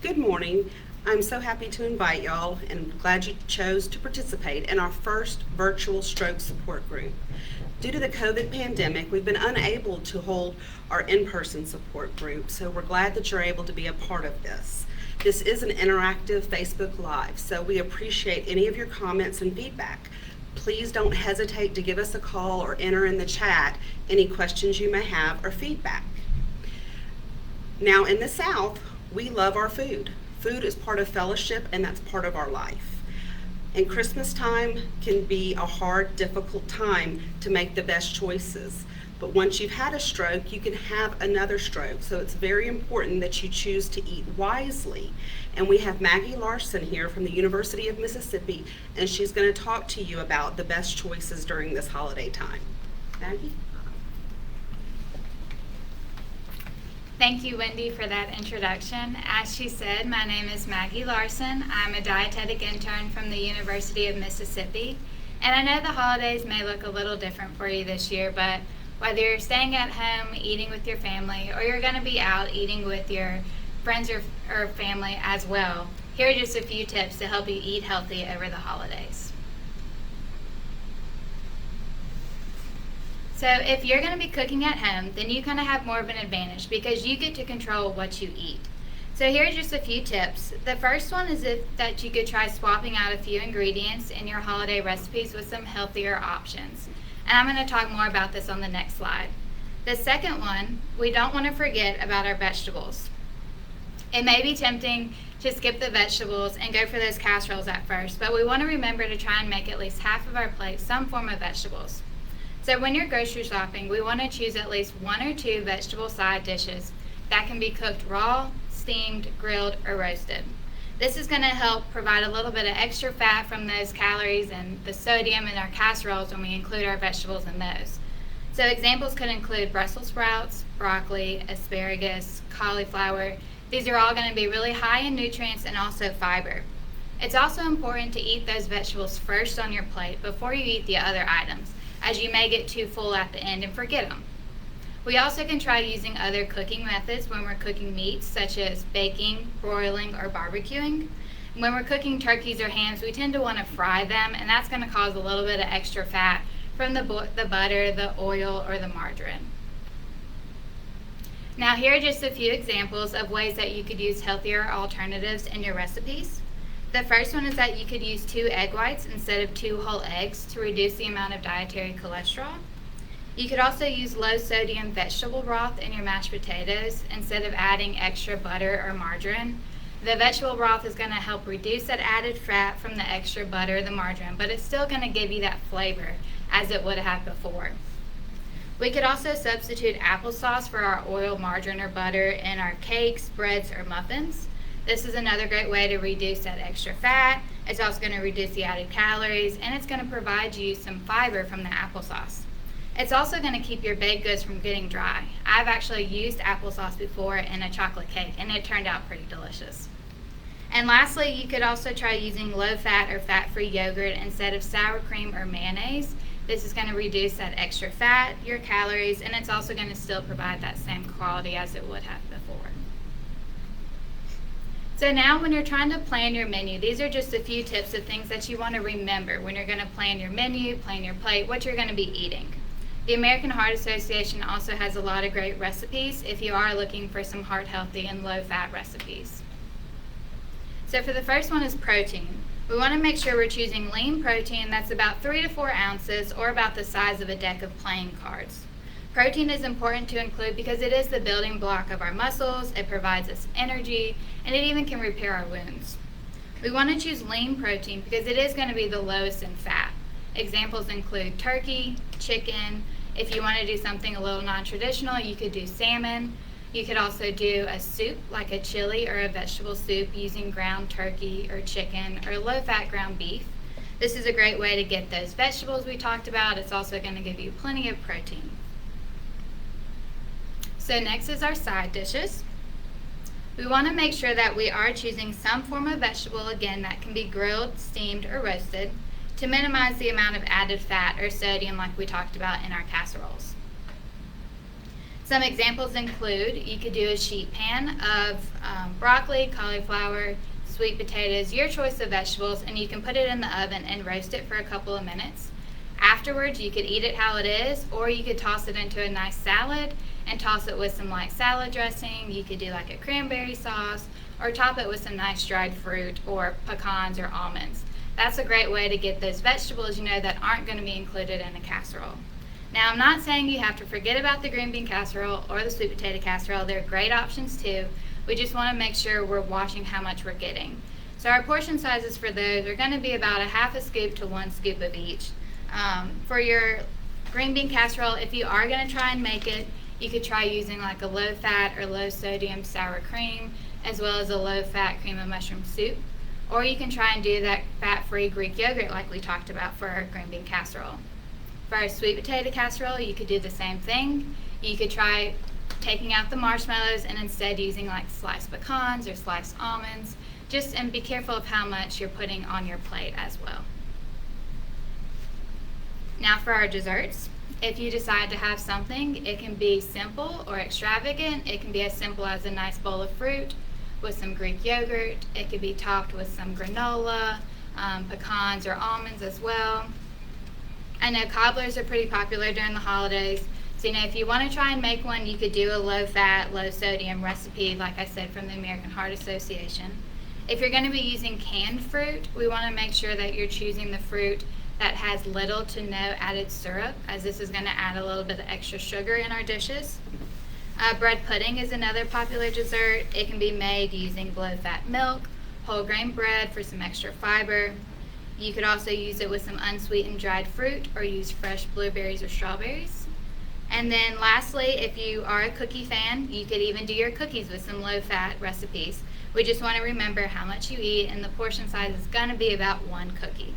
Good morning. I'm so happy to invite y'all and glad you chose to participate in our first virtual stroke support group. Due to the COVID pandemic, we've been unable to hold our in-person support group, so we're glad that you're able to be a part of this. This is an interactive Facebook Live, so we appreciate any of your comments and feedback. Please don't hesitate to give us a call or enter in the chat any questions you may have or feedback. Now, in the South, we love our food. Food is part of fellowship, and that's part of our life. And Christmas time can be a hard, difficult time to make the best choices. But once you've had a stroke, you can have another stroke. So it's very important that you choose to eat wisely. And we have Maggie Larson here from the University of Mississippi, and she's going to talk to you about the best choices during this holiday time. Maggie? Thank you, Wendy, for that introduction. As she said, my name is Maggie Larson. I'm a dietetic intern from the University of Mississippi. And I know the holidays may look a little different for you this year, but whether you're staying at home eating with your family or you're going to be out eating with your friends or family as well, here are just a few tips to help you eat healthy over the holidays. So if you're going to be cooking at home, then you kind of have more of an advantage because you get to control what you eat. So here are just a few tips. The first one is that you could try swapping out a few ingredients in your holiday recipes with some healthier options. And I'm going to talk more about this on the next slide. The second one, we don't want to forget about our vegetables. It may be tempting to skip the vegetables and go for those casseroles at first, but we want to remember to try and make at least half of our plate some form of vegetables. So when you're grocery shopping, we want to choose at least 1 or 2 vegetable side dishes that can be cooked raw, steamed, grilled, or roasted. This is going to help provide a little bit of extra fat from those calories and the sodium in our casseroles when we include our vegetables in those. So examples could include Brussels sprouts, broccoli, asparagus, cauliflower. These are all going to be really high in nutrients and also fiber. It's also important to eat those vegetables first on your plate before you eat the other items, as you may get too full at the end and forget them. We also can try using other cooking methods when we're cooking meats, such as baking, broiling, or barbecuing. When we're cooking turkeys or hams, we tend to want to fry them, and that's going to cause a little bit of extra fat from the butter, the oil, or the margarine. Now here are just a few examples of ways that you could use healthier alternatives in your recipes. The first one is that you could use 2 egg whites instead of 2 whole eggs to reduce the amount of dietary cholesterol. You could also use low sodium vegetable broth in your mashed potatoes instead of adding extra butter or margarine. The vegetable broth is going to help reduce that added fat from the extra butter or the margarine, but it's still going to give you that flavor as it would have before. We could also substitute applesauce for our oil, margarine, or butter in our cakes, breads, or muffins. This is another great way to reduce that extra fat. It's also going to reduce the added calories, and it's going to provide you some fiber from the applesauce. It's also going to keep your baked goods from getting dry. I've actually used applesauce before in a chocolate cake, and it turned out pretty delicious. And lastly, you could also try using low-fat or fat-free yogurt instead of sour cream or mayonnaise. This is going to reduce that extra fat, your calories, and it's also going to still provide that same quality as it would have before. So now when you're trying to plan your menu, these are just a few tips of things that you want to remember when you're going to plan your menu, plan your plate, what you're going to be eating. The American Heart Association also has a lot of great recipes if you are looking for some heart-healthy and low-fat recipes. So for the first one is protein. We want to make sure we're choosing lean protein that's about 3 to 4 ounces or about the size of a deck of playing cards. Protein is important to include because it is the building block of our muscles, it provides us energy, and it even can repair our wounds. We want to choose lean protein because it is going to be the lowest in fat. Examples include turkey, chicken. If you want to do something a little non-traditional, you could do salmon. You could also do a soup like a chili or a vegetable soup using ground turkey or chicken or low-fat ground beef. This is a great way to get those vegetables we talked about. It's also going to give you plenty of protein. So next is our side dishes. We want to make sure that we are choosing some form of vegetable, again, that can be grilled, steamed, or roasted to minimize the amount of added fat or sodium like we talked about in our casseroles. Some examples include you could do a sheet pan of broccoli, cauliflower, sweet potatoes, your choice of vegetables, and you can put it in the oven and roast it for a couple of minutes. Afterwards, you could eat it how it is, or you could toss it into a nice salad and toss it with some light salad dressing. You could do like a cranberry sauce, or top it with some nice dried fruit or pecans or almonds. That's a great way to get those vegetables that aren't going to be included in a casserole. Now, I'm not saying you have to forget about the green bean casserole or the sweet potato casserole. They're great options too. We just want to make sure we're watching how much we're getting. So our portion sizes for those are going to be about a half a scoop to 1 scoop of each. For your green bean casserole, if you are going to try and make it, you could try using like a low fat or low sodium sour cream, as well as a low fat cream of mushroom soup. Or you can try and do that fat-free Greek yogurt like we talked about for our green bean casserole. For our sweet potato casserole, you could do the same thing. You could try taking out the marshmallows and instead using like sliced pecans or sliced almonds. And be careful of how much you're putting on your plate as well. Now for our desserts, if you decide to have something, it can be simple or extravagant. It can be as simple as a nice bowl of fruit with some Greek yogurt. It could be topped with some granola, pecans or almonds as well. I know cobblers are pretty popular during the holidays. So if you want to try and make one, you could do a low fat, low sodium recipe, like I said, from the American Heart Association. If you're going to be using canned fruit, we want to make sure that you're choosing the fruit that has little to no added syrup, as this is going to add a little bit of extra sugar in our dishes. Bread pudding is another popular dessert. It can be made using low-fat milk, whole grain bread for some extra fiber. You could also use it with some unsweetened dried fruit or use fresh blueberries or strawberries. And then lastly, if you are a cookie fan, you could even do your cookies with some low-fat recipes. We just want to remember how much you eat, and the portion size is going to be about 1 cookie.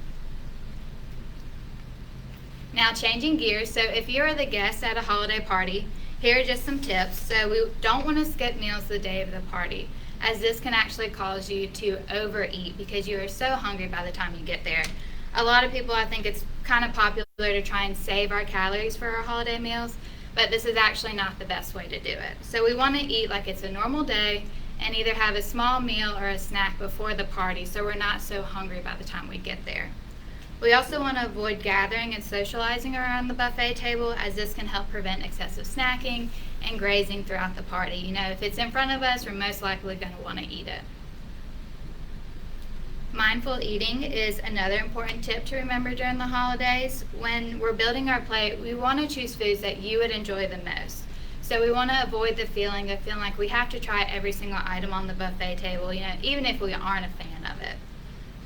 Now changing gears, so if you are the guest at a holiday party, here are just some tips. So we don't want to skip meals the day of the party, as this can actually cause you to overeat because you are so hungry by the time you get there. A lot of people, I think it's kind of popular to try and save our calories for our holiday meals, but this is actually not the best way to do it. So we want to eat like it's a normal day and either have a small meal or a snack before the party so we're not so hungry by the time we get there. We also want to avoid gathering and socializing around the buffet table, as this can help prevent excessive snacking and grazing throughout the party. If it's in front of us, we're most likely going to want to eat it. Mindful eating is another important tip to remember during the holidays. When we're building our plate, we want to choose foods that you would enjoy the most. So we want to avoid the feeling like we have to try every single item on the buffet table, even if we aren't a fan of it.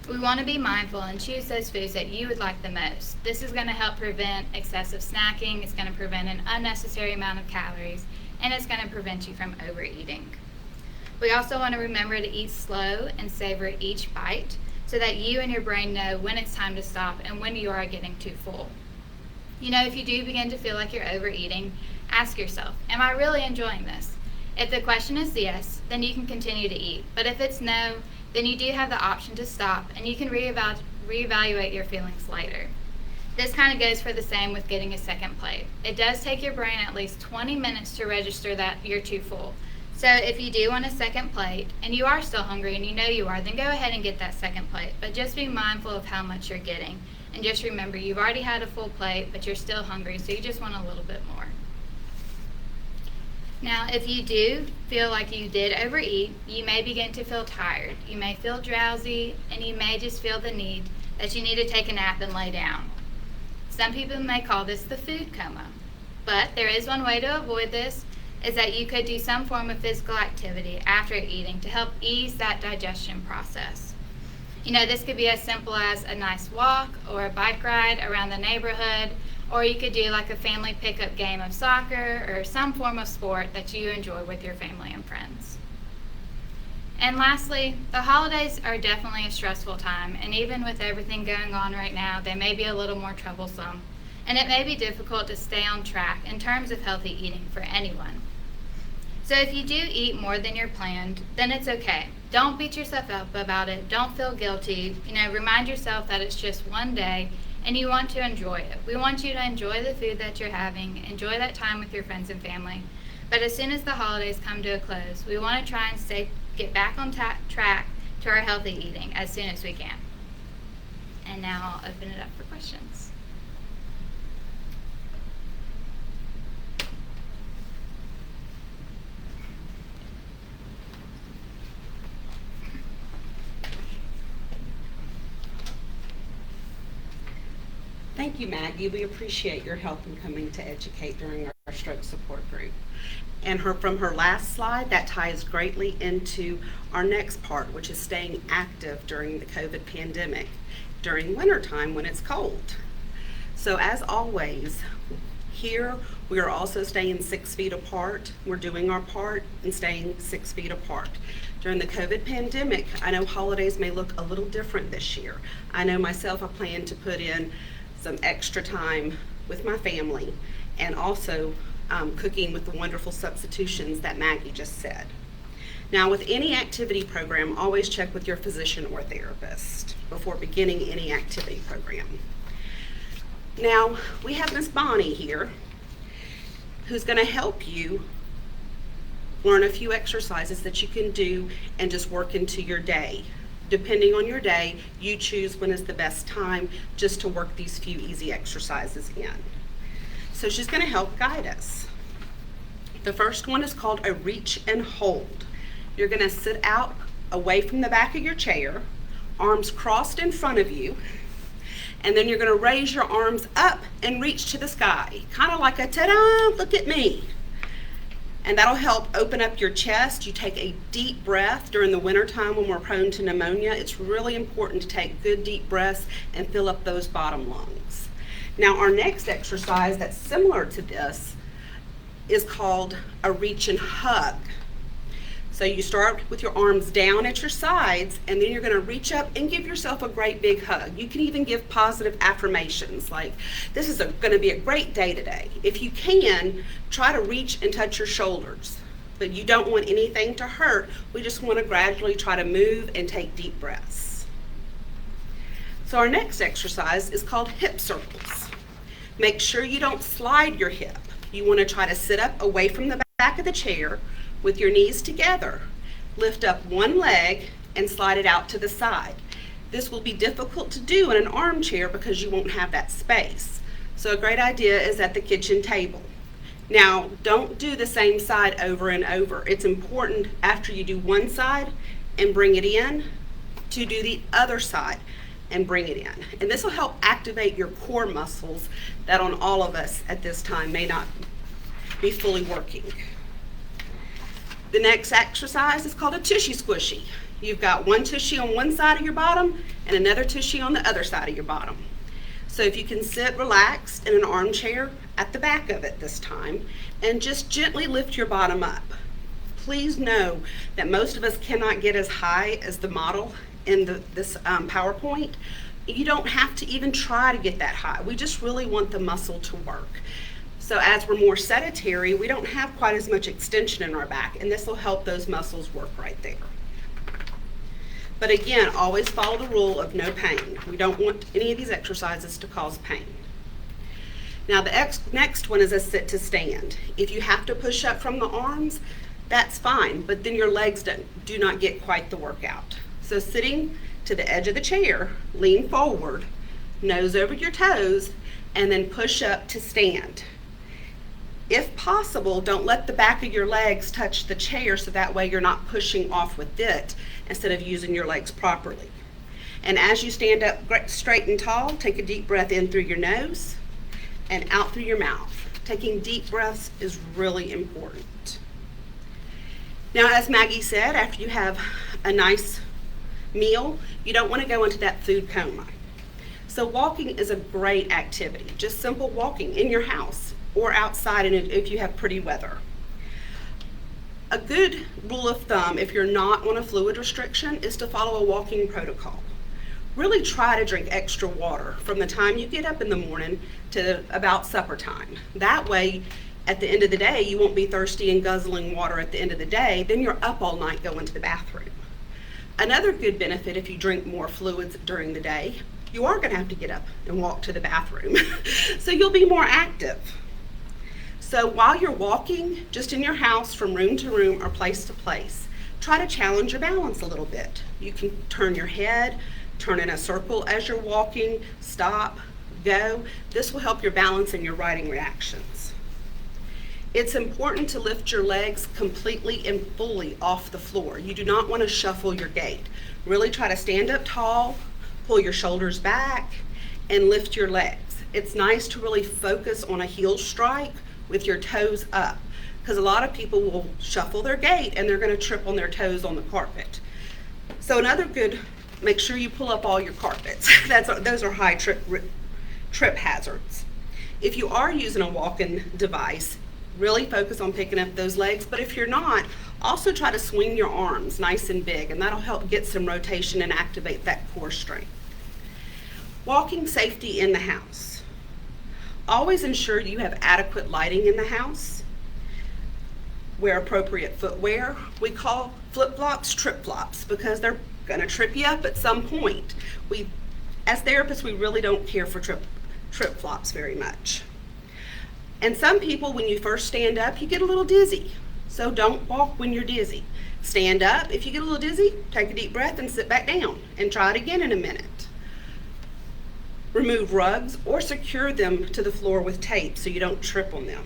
We want to be mindful and choose those foods that you would like the most. This is going to help prevent excessive snacking, it's going to prevent an unnecessary amount of calories, and it's going to prevent you from overeating. We also want to remember to eat slow and savor each bite so that you and your brain know when it's time to stop and when you are getting too full. If you do begin to feel like you're overeating, ask yourself, am I really enjoying this? If the question is yes, then you can continue to eat. But if it's no, then you do have the option to stop, and you can reevaluate your feelings later. This kind of goes for the same with getting a second plate. It does take your brain at least 20 minutes to register that you're too full. So if you do want a second plate, and you are still hungry and you know you are, then go ahead and get that second plate. But just be mindful of how much you're getting. And just remember, you've already had a full plate, but you're still hungry, so you just want a little bit more. Now, if you do feel like you did overeat, you may begin to feel tired. You may feel drowsy, and you may just feel the need that you need to take a nap and lay down. Some people may call this the food coma. But there is one way to avoid this, is that you could do some form of physical activity after eating to help ease that digestion process. This could be as simple as a nice walk or a bike ride around the neighborhood, or you could do like a family pickup game of soccer or some form of sport that you enjoy with your family and friends. And lastly, the holidays are definitely a stressful time, and even with everything going on right now, they may be a little more troublesome, and it may be difficult to stay on track in terms of healthy eating for anyone. So if you do eat more than you're planned, then it's okay. Don't beat yourself up about it. Don't feel guilty. Remind yourself that it's just one day and you want to enjoy it. We want you to enjoy the food that you're having, enjoy that time with your friends and family. But as soon as the holidays come to a close, we want to try and get back on track to our healthy eating as soon as we can. And now I'll open it up for questions. Thank you, Maggie. We appreciate your help in coming to educate during our stroke support group. And from her last slide, that ties greatly into our next part, which is staying active during the COVID pandemic, during wintertime when it's cold. So as always, here we are also staying 6 feet apart. We're doing our part and staying 6 feet apart. During the COVID pandemic, I know holidays may look a little different this year. I know myself, I plan to put in some extra time with my family and also cooking with the wonderful substitutions that Maggie just said. Now, with any activity program, always check with your physician or therapist before beginning any activity program. Now, we have Miss Bonnie here who's going to help you learn a few exercises that you can do and just work into your day. Depending on your day, you choose when is the best time just to work these few easy exercises in. So she's going to help guide us. The first one is called a reach and hold. You're going to sit out away from the back of your chair, arms crossed in front of you, and then you're going to raise your arms up and reach to the sky, kind of like a ta-da, look at me. And that'll help open up your chest. You take a deep breath during the wintertime when we're prone to pneumonia. It's really important to take good deep breaths and fill up those bottom lungs. Now, our next exercise that's similar to this is called a reach and hug. So you start with your arms down at your sides, and then you're going to reach up and give yourself a great big hug. You can even give positive affirmations like, this is going to be a great day today. If you can, try to reach and touch your shoulders, but you don't want anything to hurt. We just want to gradually try to move and take deep breaths. So our next exercise is called hip circles. Make sure you don't slide your hip. You want to try to sit up away from the back of the chair with your knees together. Lift up one leg and slide it out to the side. This will be difficult to do in an armchair because you won't have that space. So a great idea is at the kitchen table. Now, don't do the same side over and over. It's important after you do one side and bring it in to do the other side and bring it in. And this will help activate your core muscles that on all of us at this time may not be fully working. The next exercise is called a tushy squishy. You've got one tushy on one side of your bottom and another tushy on the other side of your bottom. So if you can sit relaxed in an armchair at the back of it this time and just gently lift your bottom up. Please know that most of us cannot get as high as the model in this PowerPoint. You don't have to even try to get that high. We just really want the muscle to work. So as we're more sedentary, we don't have quite as much extension in our back, and this will help those muscles work right there. But again, always follow the rule of no pain. We don't want any of these exercises to cause pain. Now the next one is a sit to stand. If you have to push up from the arms, that's fine, but then your legs do not get quite the workout. So sitting to the edge of the chair, lean forward, nose over your toes, and then push up to stand. If possible, don't let the back of your legs touch the chair so that way you're not pushing off with it instead of using your legs properly. And as you stand up straight and tall, take a deep breath in through your nose and out through your mouth. Taking deep breaths is really important. Now, as Maggie said, after you have a nice meal, you don't want to go into that food coma. So walking is a great activity, just simple walking in your house or outside and if you have pretty weather. A good rule of thumb, if you're not on a fluid restriction, is to follow a walking protocol. Really try to drink extra water from the time you get up in the morning to about supper time. That way, at the end of the day, you won't be thirsty and guzzling water at the end of the day, then you're up all night going to the bathroom. Another good benefit if you drink more fluids during the day, you are going to have to get up and walk to the bathroom. So you'll be more active. So while you're walking, just in your house from room to room or place to place, try to challenge your balance a little bit. You can turn your head, turn in a circle as you're walking, stop, go. This will help your balance and your riding reactions. It's important to lift your legs completely and fully off the floor. You do not want to shuffle your gait. Really try to stand up tall, pull your shoulders back, and lift your legs. It's nice to really focus on a heel strike with your toes up, because a lot of people will shuffle their gait and they're going to trip on their toes on the carpet. So another good, make sure you pull up all your carpets. Those are high trip hazards. If you are using a walking device, really focus on picking up those legs, but if you're not, also try to swing your arms nice and big, and that'll help get some rotation and activate that core strength. Walking safety in the house. Always ensure you have adequate lighting in the house. Wear appropriate footwear. We call flip-flops trip-flops because they're gonna trip you up at some point. As therapists, we really don't care for trip-flops very much. And some people, when you first stand up, you get a little dizzy. So don't walk when you're dizzy. Stand up. If you get a little dizzy, take a deep breath and sit back down and try it again in a minute. Remove rugs or secure them to the floor with tape so you don't trip on them.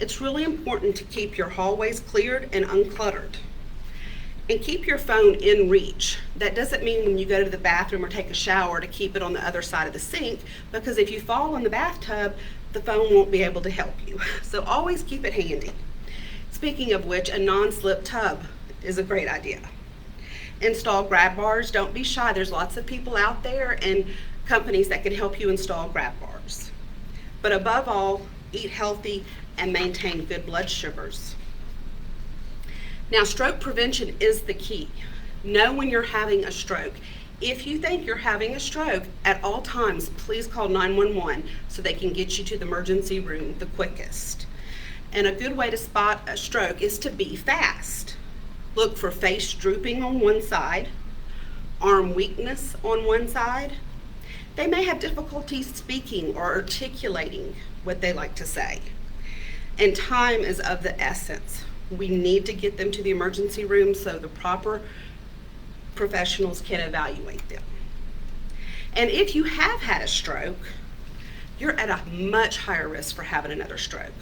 It's really important to keep your hallways cleared and uncluttered. And keep your phone in reach. That doesn't mean when you go to the bathroom or take a shower to keep it on the other side of the sink, because if you fall in the bathtub, the phone won't be able to help you. So always keep it handy. Speaking of which, a non-slip tub is a great idea. Install grab bars. Don't be shy. There's lots of people out there and companies that can help you install grab bars. But above all, eat healthy and maintain good blood sugars. Now, stroke prevention is the key. Know when you're having a stroke. If you think you're having a stroke, at all times, please call 911 so they can get you to the emergency room the quickest. And a good way to spot a stroke is to be fast. Look for face drooping on one side, arm weakness on one side. They may have difficulty speaking or articulating what they like to say. And time is of the essence. We need to get them to the emergency room so the proper professionals can evaluate them. And if you have had a stroke, you're at a much higher risk for having another stroke.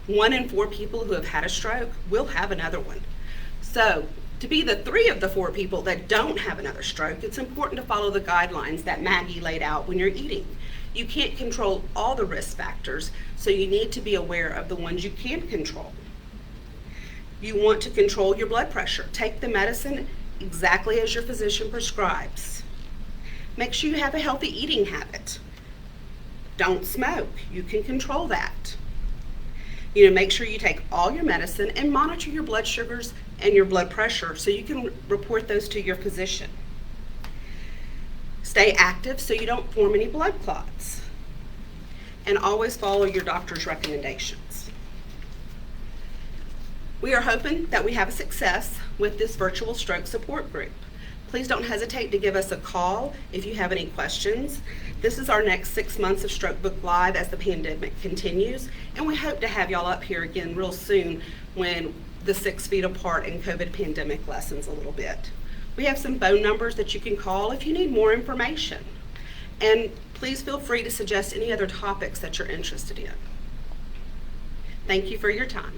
1 in 4 people who have had a stroke will have another one. So to be the 3 of the 4 people that don't have another stroke, it's important to follow the guidelines that Maggie laid out when you're eating. You can't control all the risk factors, so you need to be aware of the ones you can control. You want to control your blood pressure. Take the medicine exactly as your physician prescribes. Make sure you have a healthy eating habit. Don't smoke. You can control that. Make sure you take all your medicine and monitor your blood sugars and your blood pressure so you can report those to your physician. Stay active so you don't form any blood clots. And always follow your doctor's recommendations. We are hoping that we have a success with this virtual stroke support group. Please don't hesitate to give us a call if you have any questions. This is our next 6 months of Stroke Book Live as the pandemic continues, and we hope to have y'all up here again real soon when the 6 feet apart and COVID pandemic lessens a little bit. We have some phone numbers that you can call if you need more information. And please feel free to suggest any other topics that you're interested in. Thank you for your time.